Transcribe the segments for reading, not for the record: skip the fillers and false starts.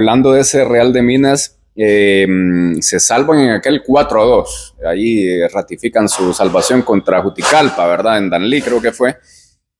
Hablando de ese Real de Minas, se salvan en aquel 4-2. Ahí ratifican su salvación contra Juticalpa, ¿verdad? En Danlí creo que fue.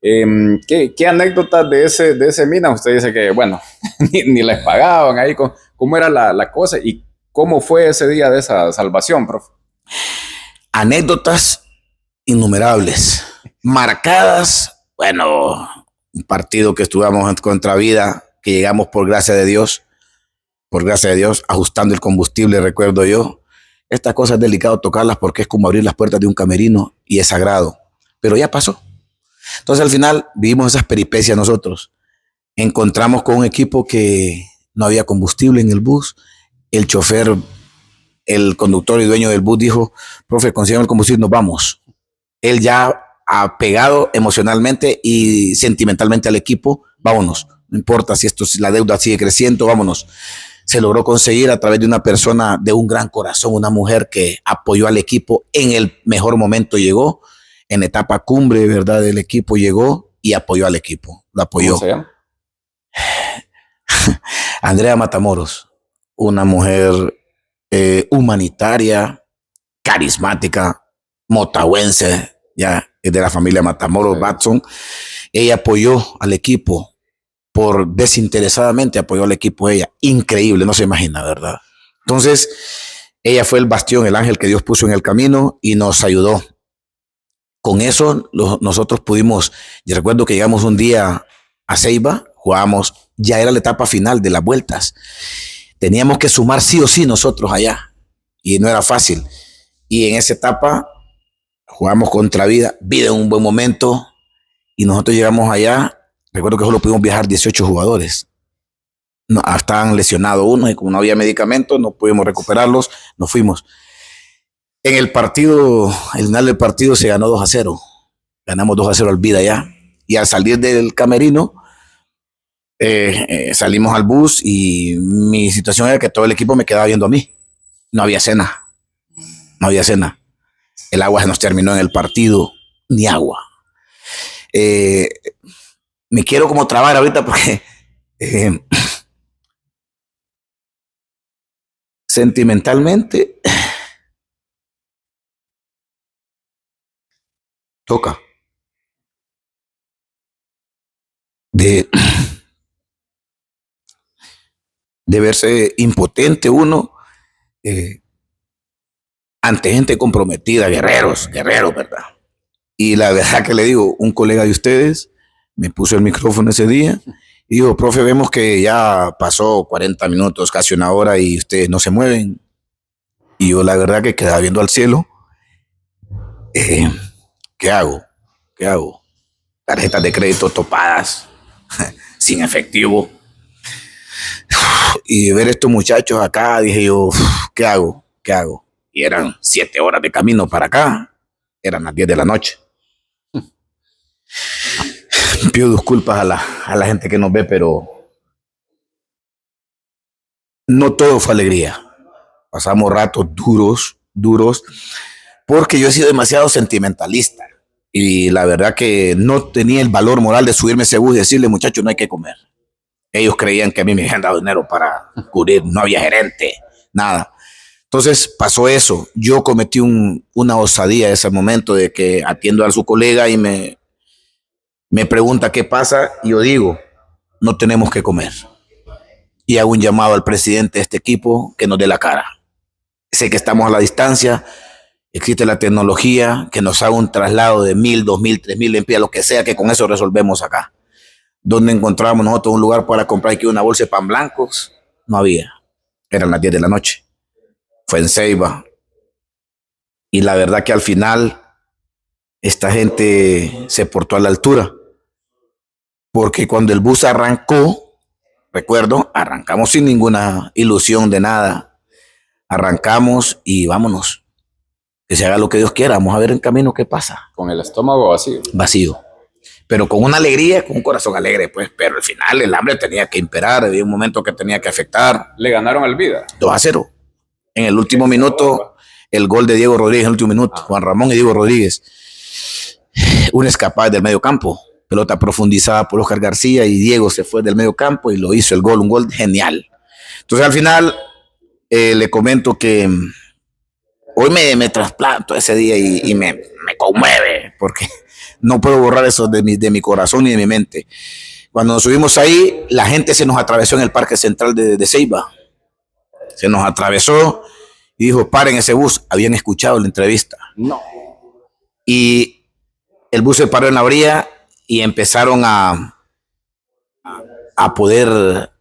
¿Qué anécdotas de ese Minas? Usted dice que, bueno, ni les pagaban ahí. ¿Cómo era la cosa? ¿Y cómo fue ese día de esa salvación, profe? Anécdotas innumerables, marcadas. Bueno, un partido que estuvimos contra Vida, que llegamos por gracia de Dios, ajustando el combustible, recuerdo yo. Estas cosas es delicado tocarlas porque es como abrir las puertas de un camerino y es sagrado. Pero ya pasó. Entonces al final vivimos esas peripecias nosotros. Encontramos con un equipo que no había combustible en el bus. El chofer, el conductor y dueño del bus dijo: profe, consigan el combustible, nos vamos. Él ya apegado emocionalmente y sentimentalmente al equipo, vámonos. No importa si la deuda sigue creciendo, vámonos. Se logró conseguir a través de una persona de un gran corazón, una mujer que apoyó al equipo en el mejor momento, llegó en etapa cumbre, ¿verdad? Del equipo llegó y apoyó al equipo, lo apoyó. ¿Cómo se llama? Andrea Matamoros, una mujer humanitaria, carismática, motahuense, ya es de la familia Matamoros, sí. Batson. Ella apoyó al equipo desinteresadamente, apoyó al equipo ella. Increíble, no se imagina, ¿verdad? Entonces, ella fue el bastión, el ángel que Dios puso en el camino y nos ayudó. Con eso nosotros pudimos, yo recuerdo que llegamos un día a Ceiba, jugábamos, ya era la etapa final de las vueltas. Teníamos que sumar sí o sí nosotros allá y no era fácil. Y en esa etapa jugamos contra Vida en un buen momento y nosotros llegamos allá. Recuerdo que solo pudimos viajar 18 jugadores. No, estaban lesionados unos y como no había medicamentos, no pudimos recuperarlos, nos fuimos. En el final del partido se ganó 2-0. Ganamos 2-0 al Vida ya. Y al salir del camerino, salimos al bus y mi situación era que todo el equipo me quedaba viendo a mí. No había cena. El agua se nos terminó en el partido, ni agua. Me quiero como trabar ahorita porque sentimentalmente toca de verse impotente uno ante gente comprometida, guerreros, ¿verdad? Y la verdad que le digo, un colega de ustedes me puso el micrófono ese día y dijo: profe, vemos que ya pasó 40 minutos, casi una hora y ustedes no se mueven. Y yo la verdad que quedaba viendo al cielo. ¿Qué hago? Tarjetas de crédito topadas, sin efectivo. Y ver estos muchachos acá, dije yo, ¿qué hago? Y eran 7 horas de camino para acá. Eran las 10 de la noche. Pido disculpas a la gente que nos ve, pero no todo fue alegría. Pasamos ratos duros, porque yo he sido demasiado sentimentalista. Y la verdad que no tenía el valor moral de subirme a ese bus y decirle: muchachos, no hay que comer. Ellos creían que a mí me habían dado dinero para cubrir, no había gerente, nada. Entonces pasó eso. Yo cometí una osadía en ese momento de que atiendo a su colega y me pregunta qué pasa y yo digo: no tenemos que comer. Y hago un llamado al presidente de este equipo que nos dé la cara. Sé que estamos a la distancia, existe la tecnología, que nos haga un traslado de 1,000, 2,000, 3,000 lempiras, lo que sea, que con eso resolvemos acá. Donde encontramos nosotros un lugar para comprar aquí una bolsa de pan blancos, no había. Eran las 10 de la noche. Fue en Ceiba. Y la verdad que al final esta gente se portó a la altura. Porque cuando el bus arrancó, recuerdo, arrancamos sin ninguna ilusión de nada. Arrancamos y vámonos. Que se haga lo que Dios quiera. Vamos a ver en camino qué pasa. Con el estómago vacío. Vacío. Pero con una alegría, con un corazón alegre, pues. Pero al final el hambre tenía que imperar. Había un momento que tenía que afectar. Le ganaron al Vida. 2-0. En el último minuto, el gol de Diego Rodríguez en el último minuto. Juan Ramón y Diego Rodríguez. Un escapade del medio campo. Pelota profundizada por Oscar García y Diego se fue del medio campo y lo hizo el gol. Un gol genial. Entonces al final le comento que hoy me trasplanto ese día y me conmueve porque no puedo borrar eso de mi corazón ni de mi mente. Cuando nos subimos ahí, la gente se nos atravesó en el Parque Central de Ceiba. Se nos atravesó y dijo, paren ese bus. Habían escuchado la entrevista. No. Y el bus se paró en la orilla y empezaron a poder,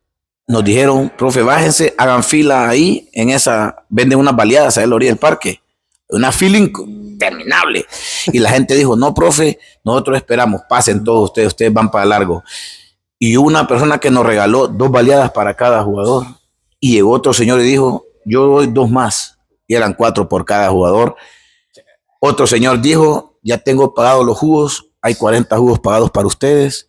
nos dijeron, profe, bájense, hagan fila ahí, en esa, venden unas baleadas ahí en la orilla del parque. Una fila interminable. Y la gente dijo, no, profe, nosotros esperamos, pasen todos ustedes van para largo. Y hubo una persona que nos regaló 2 baleadas para cada jugador. Y llegó otro señor y dijo, yo doy 2 más. Y eran 4 por cada jugador. Otro señor dijo, ya tengo pagados los jugos, hay 40 jugos pagados para ustedes,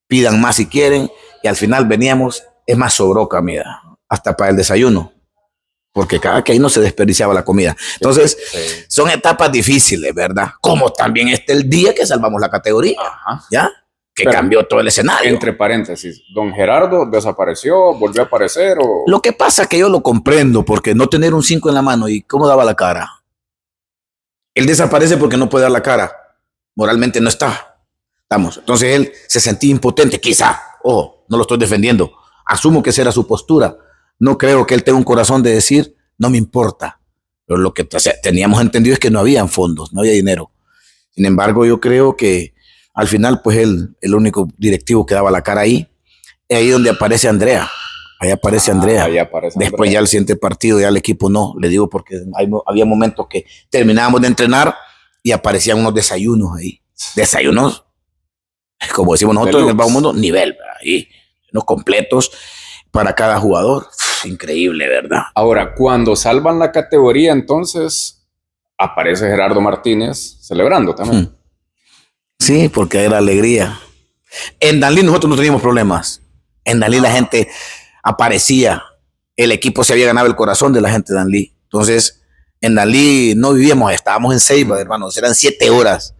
pidan más si quieren. Y al final veníamos, es más, sobró comida, hasta para el desayuno, porque cada que ahí no se desperdiciaba la comida. Entonces, son etapas difíciles, ¿verdad? Como también el día que salvamos la categoría, ¿ya? Que pero cambió todo el escenario. Entre paréntesis, ¿don Gerardo desapareció, volvió a aparecer? O... Lo que pasa es que yo lo comprendo, porque no tener un 5 en la mano, ¿y cómo daba la cara? Él desaparece porque no puede dar la cara. Moralmente no está. Estamos. Entonces él se sentía impotente, quizá. Ojo, no lo estoy defendiendo. Asumo que esa era su postura. No creo que él tenga un corazón de decir, no me importa. Pero lo que teníamos entendido es que no habían fondos, no había dinero. Sin embargo, yo creo que al final, pues él, el único directivo que daba la cara ahí, es ahí donde aparece Andrea. Ahí aparece Andrea. Ahí aparece Después Andrea. Ya el siguiente partido, ya el equipo no. Le digo porque había momentos que terminábamos de entrenar y aparecían unos desayunos ahí. Desayunos, como decimos nosotros en el bajo mundo, nivel, ahí, unos completos para cada jugador. Increíble, ¿verdad? Ahora, cuando salvan la categoría, entonces aparece Gerardo Martínez celebrando también. Sí, porque era alegría. En Danlí nosotros no teníamos problemas. En Danlí la gente aparecía. El equipo se había ganado el corazón de la gente de Danlí. Entonces, en Danlí no vivíamos, estábamos en Ceiba, hermanos. Eran 7 horas.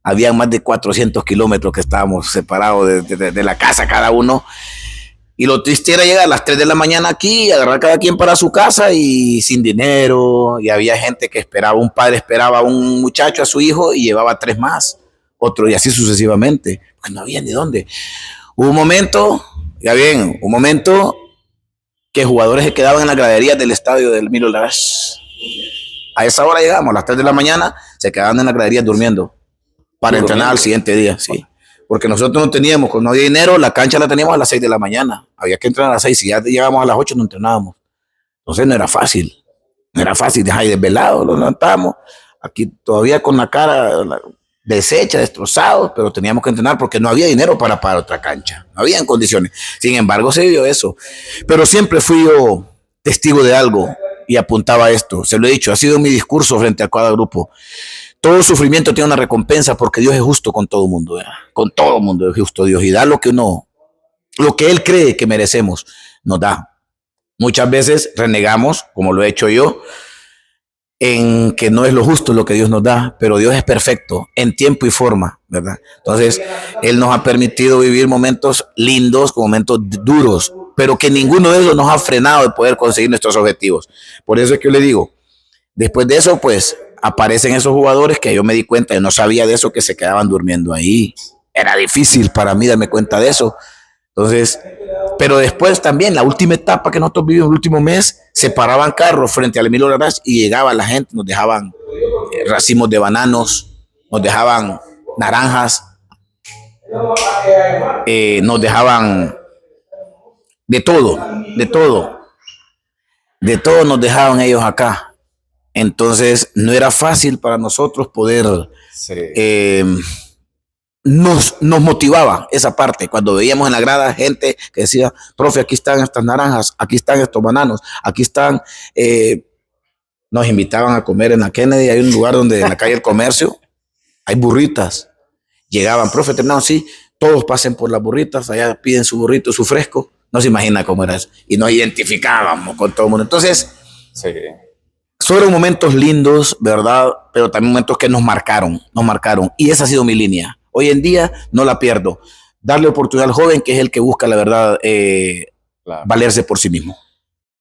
Había más de 400 kilómetros que estábamos separados de la casa cada uno. Y lo triste era llegar a las 3 de la mañana aquí, agarrar cada quien para su casa y sin dinero. Y había gente que esperaba, un padre esperaba a un muchacho, a su hijo, y llevaba 3 más. Otro y así sucesivamente. Porque no había ni dónde. Hubo un momento, ya bien, un momento que jugadores se quedaban en las graderías del estadio del Milo Larache. A esa hora llegamos, a las 3 de la mañana, se quedaban en las graderías durmiendo para entrenar al siguiente día, sí. Porque nosotros no teníamos, no había dinero, la cancha la teníamos a las 6 de la mañana. Había que entrenar a las 6, si ya llegábamos a las 8 no entrenábamos. Entonces no era fácil, dejar ahí desvelado, lo levantábamos. Aquí todavía con la cara deshecha, destrozados, pero teníamos que entrenar porque no había dinero para pagar otra cancha, no había en condiciones. Sin embargo, se vio eso. Pero siempre fui yo testigo de algo y apuntaba esto. Se lo he dicho, ha sido mi discurso frente a cada grupo. Todo sufrimiento tiene una recompensa porque Dios es justo con todo el mundo. Con todo el mundo es justo Dios y da lo que Él cree que merecemos, nos da. Muchas veces renegamos, como lo he hecho yo, en que no es lo justo lo que Dios nos da, pero Dios es perfecto en tiempo y forma, ¿verdad? Entonces, Él nos ha permitido vivir momentos lindos, momentos duros, pero que ninguno de ellos nos ha frenado de poder conseguir nuestros objetivos. Por eso es que yo le digo, después de eso, pues, aparecen esos jugadores que yo me di cuenta, yo no sabía de eso, que se quedaban durmiendo ahí. Era difícil para mí darme cuenta de eso. Entonces, pero después también, la última etapa que nosotros vivimos, el último mes, se paraban carros frente al Emilio Larache y llegaba la gente, nos dejaban racimos de bananos, nos dejaban naranjas, nos dejaban de todo nos dejaban ellos acá. Entonces, no era fácil para nosotros poder... Sí. Nos motivaba esa parte. Cuando veíamos en la grada gente que decía, profe, aquí están estas naranjas, aquí están estos bananos, aquí están... nos invitaban a comer en la Kennedy. Hay un lugar donde en la calle del Comercio hay burritas. Llegaban, profe, terminamos, sí, todos pasen por las burritas, allá piden su burrito, su fresco. No se imagina cómo era eso. Y nos identificábamos con todo el mundo. Entonces... Sí. Fueron momentos lindos, ¿verdad? Pero también momentos que nos marcaron. Y esa ha sido mi línea. Hoy en día no la pierdo. Darle oportunidad al joven, que es el que busca, la verdad, claro, valerse por sí mismo.